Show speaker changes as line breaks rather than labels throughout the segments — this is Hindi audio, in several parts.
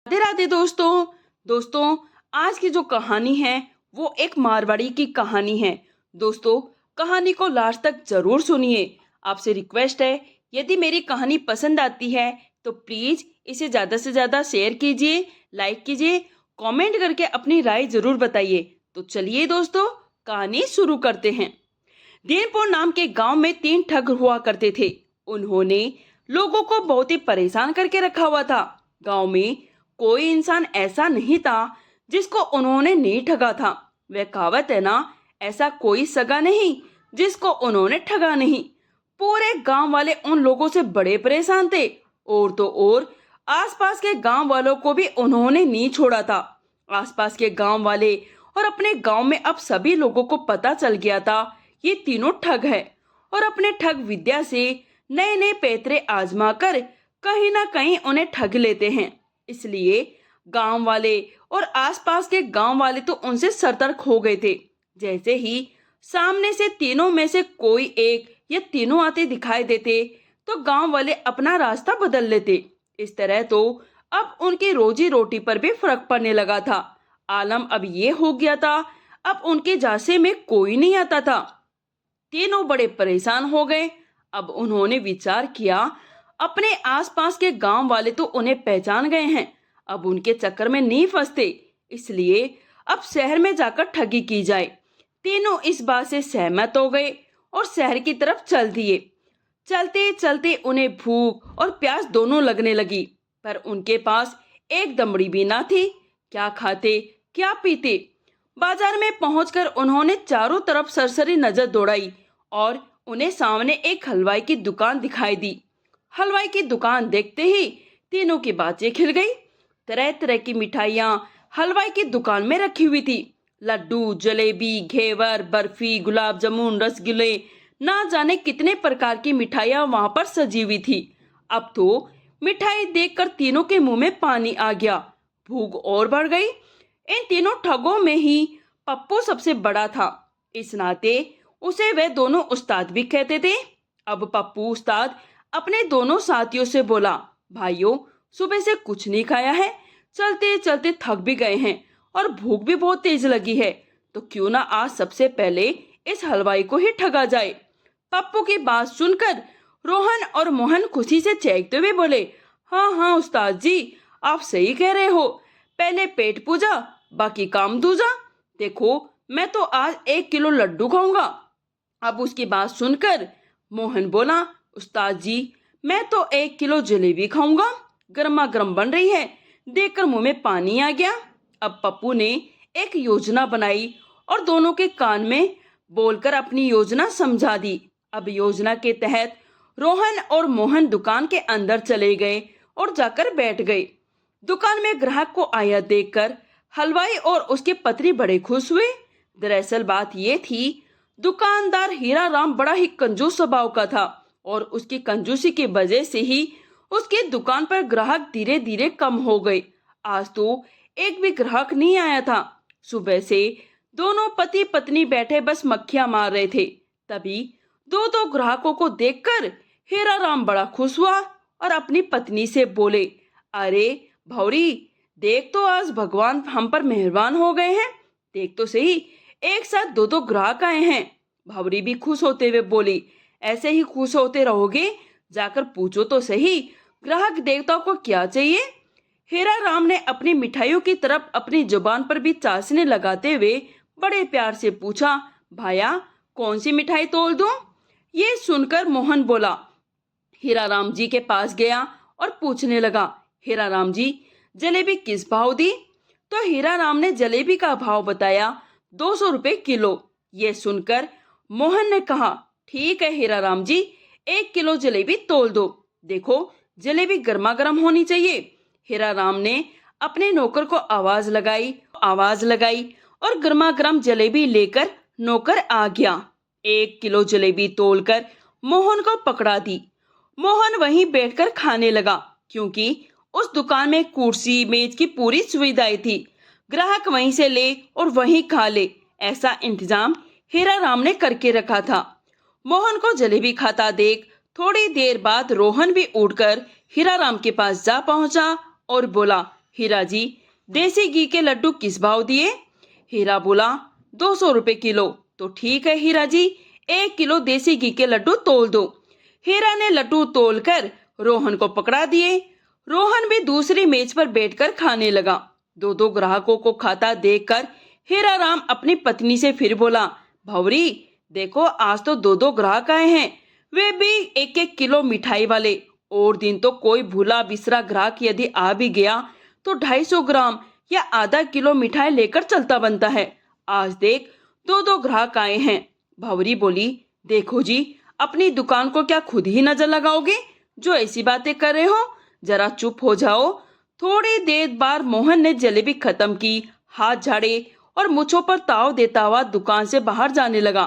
राधे राधे दोस्तों। दोस्तों, आज की जो कहानी है वो एक मारवाड़ी की कहानी है। दोस्तों, कहानी को लास्ट तक जरूर सुनिए। आपसे रिक्वेस्ट है, यदि मेरी कहानी पसंद आती है तो प्लीज इसे ज्यादा से ज्यादा शेयर कीजिए, लाइक कीजिए, कमेंट करके अपनी राय जरूर बताइए। तो चलिए दोस्तों, कहानी शुरू करते हैं। दीनपुर नाम के गांव में 3 ठग हुआ करते थे। उन्होंने लोगों को बहुत ही परेशान करके रखा हुआ था। गांव में कोई इंसान ऐसा नहीं था जिसको उन्होंने नहीं ठगा था। वह कहावत है ना, ऐसा कोई सगा नहीं जिसको उन्होंने ठगा नहीं। पूरे गांव वाले उन लोगों से बड़े परेशान थे। और तो और आसपास के गांव वालों को भी उन्होंने नहीं छोड़ा था। आसपास के गांव वाले और अपने गांव में अब सभी लोगों को पता चल गया था ये तीनों ठग है और अपने ठग विद्या से नए नए पैतरे आजमा कर कहीं ना कहीं उन्हें ठग लेते हैं। इसलिए गांव वाले और आसपास के गांव वाले तो उनसे सतर्क हो गए थे। जैसे ही सामने से तीनों में से कोई एक या तीनों आते दिखाई देते तो गांव वाले अपना रास्ता बदल लेते। इस तरह तो अब उनकी रोजी रोटी पर भी फर्क पड़ने लगा था। आलम अब ये हो गया था, अब उनके जासे में कोई नहीं आता था। तीनों बड़े परेशान हो गए। अब उन्होंने विचार किया, अपने आसपास के गांव वाले तो उन्हें पहचान गए हैं, अब उनके चक्कर में नहीं फंसते, इसलिए अब शहर में जाकर ठगी की जाए। तीनों इस बात से सहमत हो गए और शहर की तरफ चल दिए। चलते चलते उन्हें भूख और प्यास दोनों लगने लगी, पर उनके पास एक दमड़ी भी ना थी। क्या खाते क्या पीते। बाजार में पहुंचकर उन्होंने चारों तरफ सरसरी नजर दौड़ाई और उन्हें सामने एक हलवाई की दुकान दिखाई दी। हलवाई की दुकान देखते ही तीनों की बातें खिल गई। तरह तरह की मिठाइयाँ हलवाई की दुकान में रखी हुई थी। लड्डू, जलेबी, घेवर, बर्फी, गुलाब जामुन, रसगुल्ले, ना जाने कितने प्रकार की मिठाइयाँ वहां पर सजी हुई थी। अब तो मिठाई देखकर तीनों के मुंह में पानी आ गया, भूख और बढ़ गई। इन तीनों ठगों में ही पप्पू सबसे बड़ा था, इस नाते उसे वे दोनों उस्ताद भी कहते थे। अब पप्पू उस्ताद अपने दोनों साथियों से बोला, भाइयों, सुबह से कुछ नहीं खाया है, चलते चलते थक भी गए हैं और भूख भी बहुत तेज लगी है, तो क्यों ना आज सबसे पहले इस हलवाई को ही ठगा जाए। पप्पू की बात सुनकर रोहन और मोहन खुशी से चहकते हुए बोले, हाँ हाँ उस्ताद जी, आप सही कह रहे हो, पहले पेट पूजा बाकी काम दूजा। देखो, मैं तो आज 1 किलो लड्डू खाऊंगा। अब उसकी बात सुनकर मोहन बोला, उस्ताद जी, मैं तो 1 किलो जलेबी खाऊंगा, गर्मा गर्म बन रही है, देखकर मुंह में पानी आ गया। अब पप्पू ने एक योजना बनाई और दोनों के कान में बोलकर अपनी योजना समझा दी। अब योजना के तहत रोहन और मोहन दुकान के अंदर चले गए और जाकर बैठ गए। दुकान में ग्राहक को आया देखकर हलवाई और उसके पत्नी बड़े खुश हुए। दरअसल बात यह थी, दुकानदार हीरा राम बड़ा ही कंजूस स्वभाव का था और उसकी कंजूसी की वजह से ही उसकी दुकान पर ग्राहक धीरे धीरे कम हो गए। आज तो एक भी ग्राहक नहीं आया था। सुबह से दोनों पति पत्नी बैठे बस मक्खियां मार रहे थे। तभी दो दो ग्राहकों को देखकर हीरा राम बड़ा खुश हुआ और अपनी पत्नी से बोले, अरे भौरी, देख तो आज भगवान हम पर मेहरबान हो गए हैं, देख तो सही, एक साथ दो दो ग्राहक आए हैं। भौरी भी खुश होते हुए बोली, ऐसे ही खुश होते रहोगे, जाकर पूछो तो सही ग्राहक देवताओं को क्या चाहिए। हीरा राम ने अपनी मिठाइयों की तरफ अपनी जुबान पर भी चाशनी लगाते हुए बड़े प्यार से पूछा, भाया, कौन सी मिठाई तोल दूं? ये सुनकर मोहन बोला, हीरा राम जी के पास गया और पूछने लगा, हीरा राम जी, जलेबी किस भाव दी? तो हीरा राम ने जलेबी का भाव बताया, 200 रुपए किलो। ये सुनकर मोहन ने कहा, ठीक है हीरा राम जी, 1 किलो जलेबी तोल दो। देखो, जलेबी गर्मा गर्म होनी चाहिए। हीरा राम ने अपने नौकर को आवाज लगाई और गर्मा गर्म जलेबी लेकर नौकर आ गया। 1 किलो जलेबी तोलकर मोहन को पकड़ा दी। मोहन वहीं बैठकर खाने लगा, क्योंकि उस दुकान में कुर्सी मेज की पूरी सुविधाएं थी। ग्राहक वहीं से ले और वहीं खा ले, ऐसा इंतजाम हीरा राम ने करके रखा था। मोहन को जलेबी खाता देख थोड़ी देर बाद रोहन भी उठकर हीरा राम के पास जा पहुंचा और बोला, हीरा जी, देसी घी के लड्डू किस भाव दिए? हीरा बोला, 200 रुपए किलो। तो ठीक है हीरा जी, 1 किलो देसी घी के लड्डू तोल दो। हीरा ने लड्डू तोलकर रोहन को पकड़ा दिए। रोहन भी दूसरी मेज पर बैठकर खाने लगा। दो दो ग्राहकों को खाता देखकर हीरा राम अपनी पत्नी से फिर बोला, भौरी देखो, आज तो दो दो ग्राहक आए हैं, वे भी 1-1 किलो मिठाई वाले। और दिन तो कोई भूला बिसरा ग्राहक यदि आ भी गया तो 250 ग्राम या आधा किलो मिठाई लेकर चलता बनता है। आज देख, दो दो ग्राहक आए हैं। भंवरी बोली, देखो जी, अपनी दुकान को क्या खुद ही नजर लगाओगे जो ऐसी बातें कर रहे हो? जरा चुप हो जाओ। थोड़ी देर बाद मोहन ने जलेबी खत्म की, हाथ झाड़े और मुछों पर ताव देता हुआ दुकान से बाहर जाने लगा।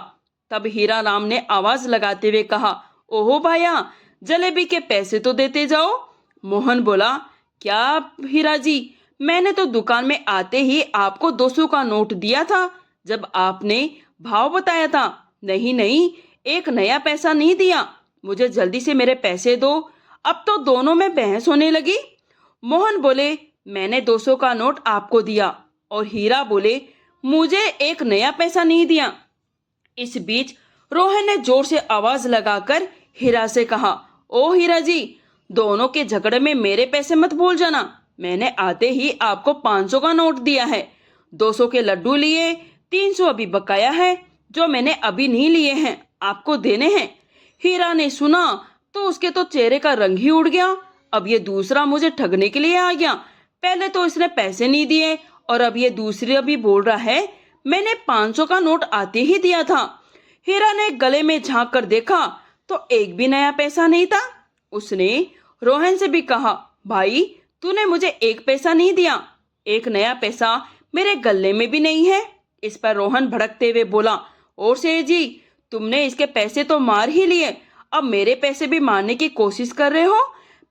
तब हीरा राम ने आवाज लगाते हुए कहा, ओहो भाया, जलेबी के पैसे तो देते जाओ। मोहन बोला, क्या हीरा जी, मैंने तो दुकान में आते ही आपको 200 का नोट दिया था जब आपने भाव बताया था। नहीं नहीं, एक नया पैसा नहीं दिया। मुझे जल्दी से मेरे पैसे दो। अब तो दोनों में बहस होने लगी। मोहन बोले, मैंने 200 का नोट आपको दिया। और हीरा बोले, मुझे एक नया पैसा नहीं दिया। इस बीच रोहन ने जोर से आवाज लगाकर हीरा से कहा, ओ हीरा जी, दोनों के झगड़े में मेरे पैसे मत भूल जाना। मैंने आते ही आपको 500 का नोट दिया है, 200 के लड्डू लिए, 300 अभी बकाया है जो मैंने अभी नहीं लिए हैं, आपको देने हैं। हीरा ने सुना तो उसके तो चेहरे का रंग ही उड़ गया। अब ये दूसरा मुझे ठगने के लिए आ गया। पहले तो इसने पैसे नहीं दिए और अब ये दूसरा भी बोल रहा है मैंने 500 का नोट आते ही दिया था। हीरा ने गले में झांक कर देखा तो एक भी नया पैसा नहीं था। उसने रोहन से भी कहा, भाई तूने मुझे एक पैसा नहीं दिया, एक नया पैसा मेरे गले में भी नहीं है। इस पर रोहन भड़कते हुए बोला, और सेठ जी, तुमने इसके पैसे तो मार ही लिए, अब मेरे पैसे भी मारने की कोशिश कर रहे हो?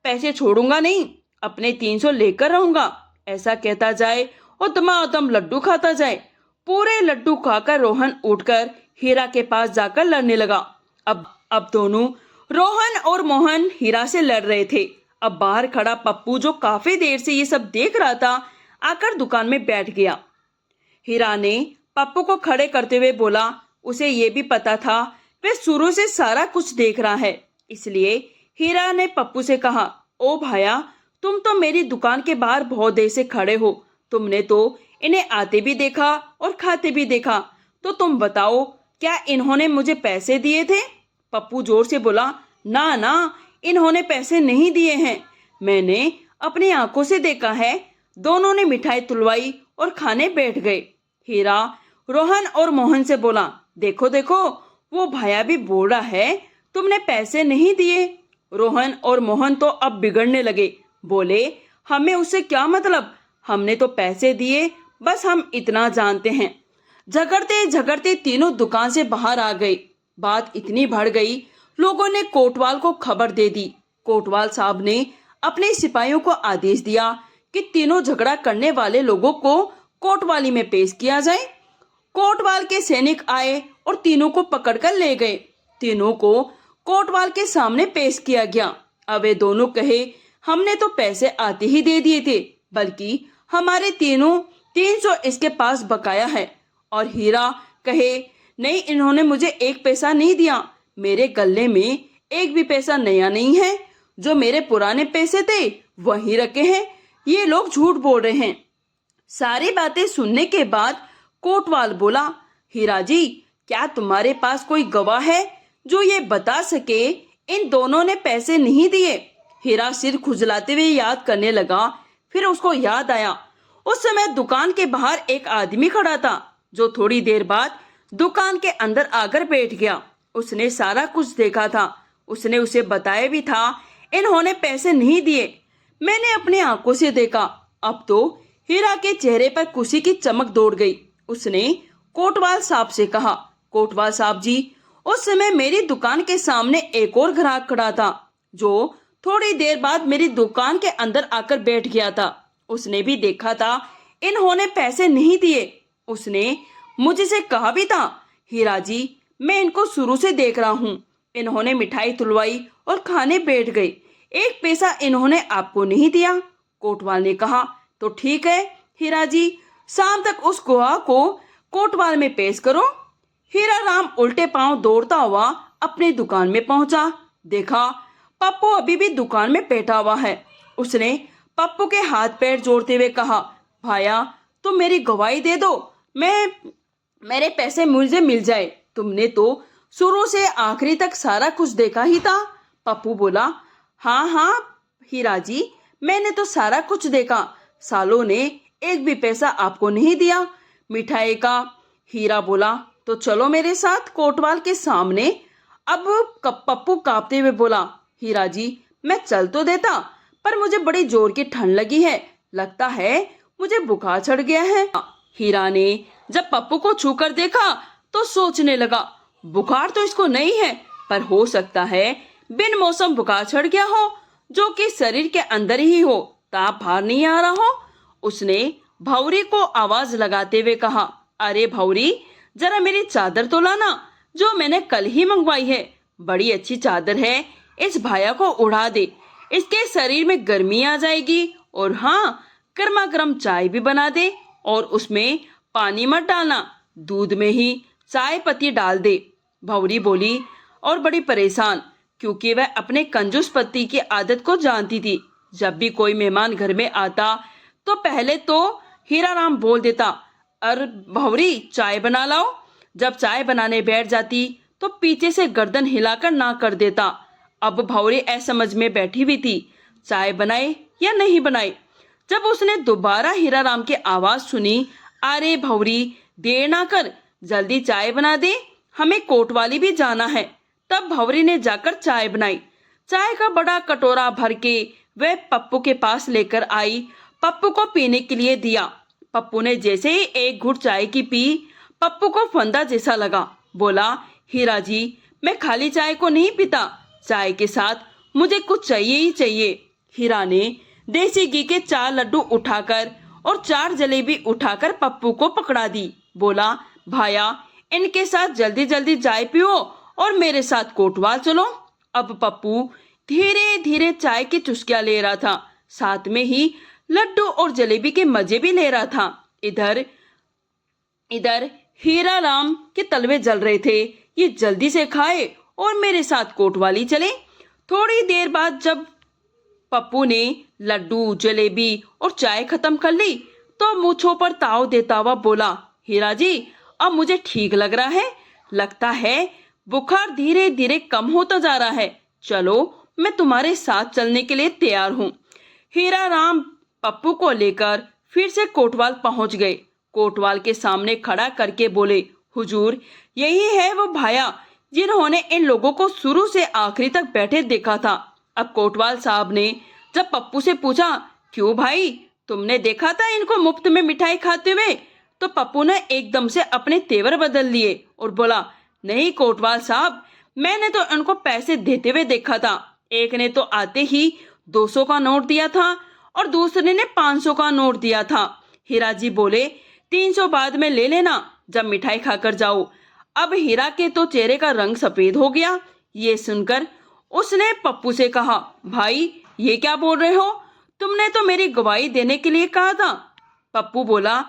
पैसे छोड़ूंगा नहीं, अपने 300 लेकर रहूंगा। ऐसा कहता जाए और दमादम लड्डू खाता जाए। पूरे लड्डू खाकर रोहन उठकर हीरा के पास जाकर लड़ने लगा। अब दोनों रोहन और मोहन हीरा से लड़ रहे थे। अब बाहर खड़ा पप्पू, जो काफी देर से ये सब देख रहा था, आकर दुकान में बैठ गया। हीरा ने पप्पू को खड़े करते हुए बोला, उसे ये भी पता था वह शुरू से सारा कुछ देख रहा है, इसलिए हीरा ने पप्पू से कहा, ओ भाया, तुम तो मेरी दुकान के बाहर बहुत देर से खड़े हो, तुमने तो इन्हें आते भी देखा और खाते भी देखा, तो तुम बताओ क्या इन्होंने मुझे पैसे दिए थे? पप्पू जोर से बोला, ना ना, इन्होंने पैसे नहीं दिए हैं, मैंने अपनी आंखों से देखा है। दोनों ने मिठाई तुलवाई और खाने बैठ गए। हीरा रोहन और मोहन से बोला, देखो देखो, वो भाया भी बोल रहा है तुमने पैसे नहीं दिए। रोहन और मोहन तो अब बिगड़ने लगे, बोले, हमें उससे क्या मतलब, हमने तो पैसे दिए, बस हम इतना जानते हैं। झगड़ते झगड़ते तीनों दुकान से बाहर आ गए। बात इतनी बढ़ गई, लोगों ने कोतवाल को खबर दे दी। कोतवाल साहब ने अपने सिपाहियों को आदेश दिया कि तीनों झगड़ा करने वाले लोगों को कोतवाली में पेश किया जाए। कोतवाल के सैनिक आए और तीनों को पकड़कर ले गए। तीनों को कोतवाल के सामने पेश किया गया। अब वे दोनों कहे, हमने तो पैसे आते ही दे दिए थे, बल्कि हमारे 300 इसके पास बकाया है। और हीरा कहे, नहीं, इन्होंने मुझे एक पैसा नहीं दिया, मेरे गले में एक भी पैसा नया नहीं है, जो मेरे पुराने पैसे थे वही रखे हैं, ये लोग झूठ बोल रहे हैं। सारी बातें सुनने के बाद कोतवाल बोला, हीरा जी, क्या तुम्हारे पास कोई गवाह है जो ये बता सके इन दोनों ने पैसे नहीं दिए? हीरा सिर खुजलाते हुए याद करने लगा। फिर उसको याद आया, उस समय दुकान के बाहर एक आदमी खड़ा था, जो थोड़ी देर बाद दुकान के अंदर आकर बैठ गया। उसने सारा कुछ देखा था। उसने उसे बताया भी था इन्होंने पैसे नहीं दिए, मैंने अपनी आंखों से देखा। अब तो हीरा के चेहरे पर खुशी की चमक दौड़ गई। उसने कोतवाल साहब से कहा, कोतवाल साहब जी, उस समय मेरी दुकान के सामने एक और ग्राहक खड़ा था, जो थोड़ी देर बाद मेरी दुकान के अंदर आकर बैठ गया था। उसने भी देखा था इन्होंने पैसे नहीं दिए। उसने मुझसे कहा भी था, हीरा जी, मैं इनको शुरू से देख रहा हूँ, इन्होंने मिठाई तुलवाई और खाने बैठ गए, एक पैसा इन्होंने आपको नहीं दिया। कोतवाल ने कहा, तो ठीक है हीरा जी, शाम तक उस गुहा को कोतवाल में पेश करो। हीरा राम उल्टे पांव दौड़ता हुआ अपनी दुकान में पहुंचा। देखा पप्पू अभी भी दुकान में बैठा हुआ है। उसने पप्पू के हाथ पैर जोड़ते हुए कहा, भाया तुम मेरी गवाही दे दो, मैं मेरे पैसे मुझे मिल जाए। तुमने तो शुरू से आखिरी तक सारा कुछ देखा ही था। पप्पू बोला, हाँ हाँ हीरा जी, मैंने तो सारा कुछ देखा। सालों ने एक भी पैसा आपको नहीं दिया मिठाई का। हीरा बोला, तो चलो मेरे साथ कोतवाल के सामने। अब पप्पू कांपते हुए बोला, हीरा जी मैं चल तो देता, पर मुझे बड़ी जोर की ठंड लगी है, लगता है मुझे बुखार चढ़ गया है। हीरा ने जब पप्पू को छूकर देखा तो सोचने लगा, बुखार तो इसको नहीं है, पर हो सकता है बिन मौसम बुखार चढ़ गया हो, जो कि शरीर के अंदर ही हो, ताप बाहर नहीं आ रहा हो। उसने भौरी को आवाज लगाते हुए कहा, अरे भौरी जरा मेरी चादर तो लाना, जो मैंने कल ही मंगवाई है। बड़ी अच्छी चादर है, इस भाया को उड़ा दे, इसके शरीर में गर्मी आ जाएगी। और हाँ, गर्मा गर्म चाय भी बना दे, और उसमें पानी मत डालना, दूध में ही चाय पत्ती डाल दे। भौरी बोली और बड़ी परेशान, क्योंकि वह अपने कंजूस पति की आदत को जानती थी। जब भी कोई मेहमान घर में आता तो पहले तो हीरा राम बोल देता, अरे भौरी चाय बना लाओ। जब चाय बनाने बैठ जाती तो पीछे से गर्दन हिलाकर ना कर देता। अब भौरी असमझ में बैठी हुई थी, चाय बनाए या नहीं बनाए। जब उसने दोबारा हीरा राम की आवाज सुनी, अरे भौरी देर ना कर, जल्दी चाय बना दे, हमें कोतवाली भी जाना है। तब भौरी ने जाकर चाय बनाई। चाय का बड़ा कटोरा भर के वह पप्पू के पास लेकर आई, पप्पू को पीने के लिए दिया। पप्पू ने जैसे ही एक घुट चाय की पी, पप्पू को फंदा जैसा लगा। बोला, हीरा जी मैं खाली चाय को नहीं पीता, चाय के साथ मुझे कुछ चाहिए ही चाहिए। हीरा ने देसी घी के 4 लड्डू उठाकर और 4 जलेबी उठाकर पप्पू को पकड़ा दी। बोला, भाया इनके साथ जल्दी जल्दी चाय पियो और मेरे साथ कोतवाल चलो। अब पप्पू धीरे धीरे चाय की चुस्कियां ले रहा था, साथ में ही लड्डू और जलेबी के मजे भी ले रहा था। इधर इधर हीरा राम के तलवे जल रहे थे, ये जल्दी से खाए और मेरे साथ कोतवाली चले। थोड़ी देर बाद जब पप्पू ने लड्डू जलेबी और चाय खत्म कर ली तो मूंछों पर ताव देता हुआ बोला, हीरा जी अब मुझे ठीक लग रहा है, लगता है बुखार धीरे धीरे कम होता जा रहा है, चलो मैं तुम्हारे साथ चलने के लिए तैयार हूँ। हीरा राम पप्पू को लेकर फिर से कोतवाल पहुंच गए। कोतवाल के सामने खड़ा करके बोले, हुजूर यही है वो भाया जिन्होंने इन लोगों को शुरू से आखिरी तक बैठे देखा था। अब कोतवाल साहब ने जब पप्पू से पूछा, क्यों भाई तुमने देखा था इनको मुफ्त में मिठाई खाते हुए? तो पप्पू ने एकदम से अपने तेवर बदल लिए और बोला, नहीं कोतवाल साहब, मैंने तो इनको पैसे देते हुए देखा था। एक ने तो आते ही 200 का नोट दिया था और दूसरे ने 500 का नोट दिया था। हीरा जी बोले, 300 बाद में ले लेना जब मिठाई खाकर जाओ। अब हीरा के तो चेहरे का रंग सफेद हो गया। ये सुनकर उसने पप्पू से कहा, भाई ये क्या बोल रहे हो, तुमने तो मेरी गवाही देने के लिए कहा था। पप्पू बोला,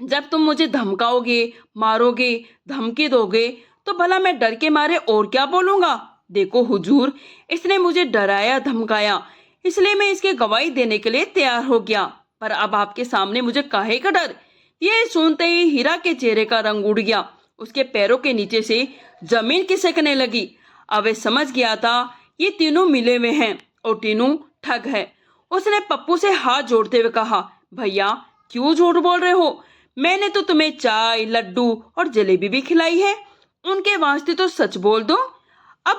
जब तुम मुझे धमकाओगे, मारोगे, धमकी दोगे तो भला मैं डर के मारे और क्या बोलूंगा। देखो हुजूर, इसने मुझे डराया धमकाया, इसलिए मैं इसकी गवाही देने के लिए तैयार हो गया, पर अब आपके सामने मुझे काहे का डर। ये सुनते ही हीरा के चेहरे का रंग उड़ गया, उसके पैरों के नीचे से जमीन खिसकने लगी। अब वह समझ गया था ये तीनों मिले हुए हैं और तीनों ठग है। उसने पप्पू से हाथ जोड़ते हुए कहा, भैया क्यों झूठ बोल रहे हो, मैंने तो तुम्हें चाय लड्डू और जलेबी भी खिलाई है, उनके वास्ते तो सच बोल दो। अब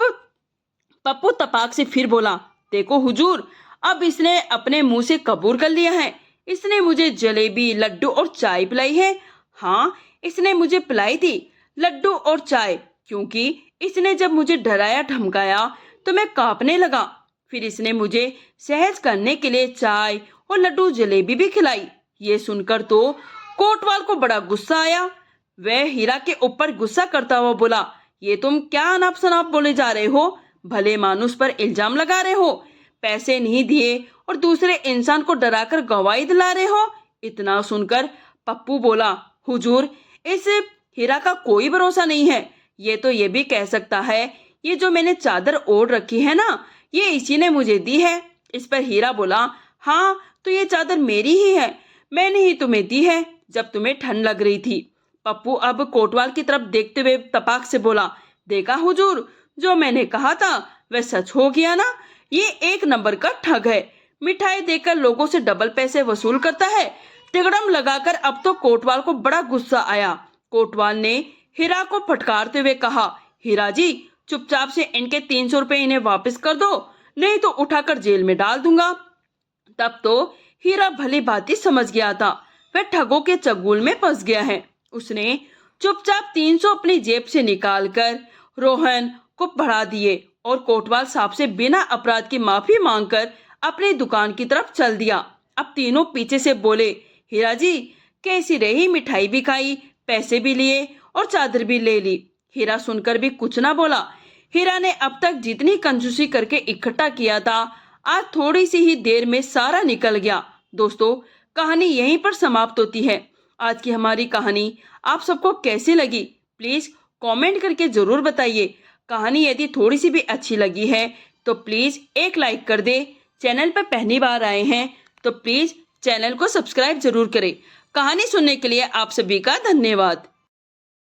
पप्पू तपाक से फिर बोला, देखो हुजूर, अब इसने अपने मुंह से कबूल कर लिया है, इसने मुझे जलेबी लड्डू और चाय पिलाई है। हाँ, इसने मुझे पिलाई थी लड्डू और चाय, क्योंकि इसने जब मुझे डराया धमकाया तो मैं कांपने लगा। फिर इसने मुझे सहज करने के लिए चाय और लड्डू जलेबी भी खिलाई। ये सुनकर तो कोतवाल को बड़ा गुस्सा आया। वह हीरा के ऊपर गुस्सा करता हुआ बोला, ये तुम क्या अनाप शनाप बोले जा रहे हो, भले मानुस पर इल्जाम लगा रहे हो। पैसे नहीं दिए और दूसरे इंसान को डराकर गवाही दिला रहे हो। इतना सुनकर पप्पू बोला, हुजूर, इस हीरा का कोई भरोसा नहीं है। ये तो ये भी कह सकता है ये जो मैंने चादर ओढ़ रखी है ना, ये इसी ने मुझे दी है। इस पर हीरा बोला, हाँ तो ये चादर मेरी ही है, मैंने ही तुम्हें दी है जब तुम्हें ठंड लग रही थी। पप्पू अब कोतवाल की तरफ देखते हुए तपाक से बोला, देखा हुजूर, जो मैंने कहा था वह सच हो गया ना। ये एक नंबर का ठग है, मिठाई देकर लोगों से डबल पैसे वसूल करता है। तिगड़म लगाकर अब तो कोतवाल को बड़ा गुस्सा आया। कोतवाल ने हीरा को फटकारते हुए कहा, हीरा जी, चुपचाप से इनके 300 रुपए इन्हें वापस कर दो, नहीं तो उठाकर जेल में डाल दूंगा। तब तो हीरा भली भांति समझ गया था वह ठगों के चंगुल में फंस गया है। उसने चुपचाप 300 अपनी जेब से निकालकर रोहन को बढ़ा दिए और कोतवाल साहब से बिना अपराध की माफी मांगकर अपनी दुकान की तरफ चल दिया। अब तीनों पीछे से बोले, हीरा जी, कैसी रही? मिठाई भी खाई, पैसे भी लिए और चादर भी ले ली। हीरा सुनकर भी कुछ ना बोला। हीरा ने अब तक जितनी कंजूसी करके इकट्ठा किया था, आज थोड़ी सी ही देर में सारा निकल गया। दोस्तों, कहानी यहीं पर समाप्त होती है। आज की हमारी कहानी आप सबको कैसी लगी, प्लीज कमेंट करके जरूर बताइए। कहानी यदि थोड़ी सी भी अच्छी लगी है तो प्लीज एक लाइक कर दे। चैनल पर पहली बार आए हैं तो प्लीज चैनल को सब्सक्राइब जरूर करें। कहानी सुनने के लिए आप सभी का धन्यवाद।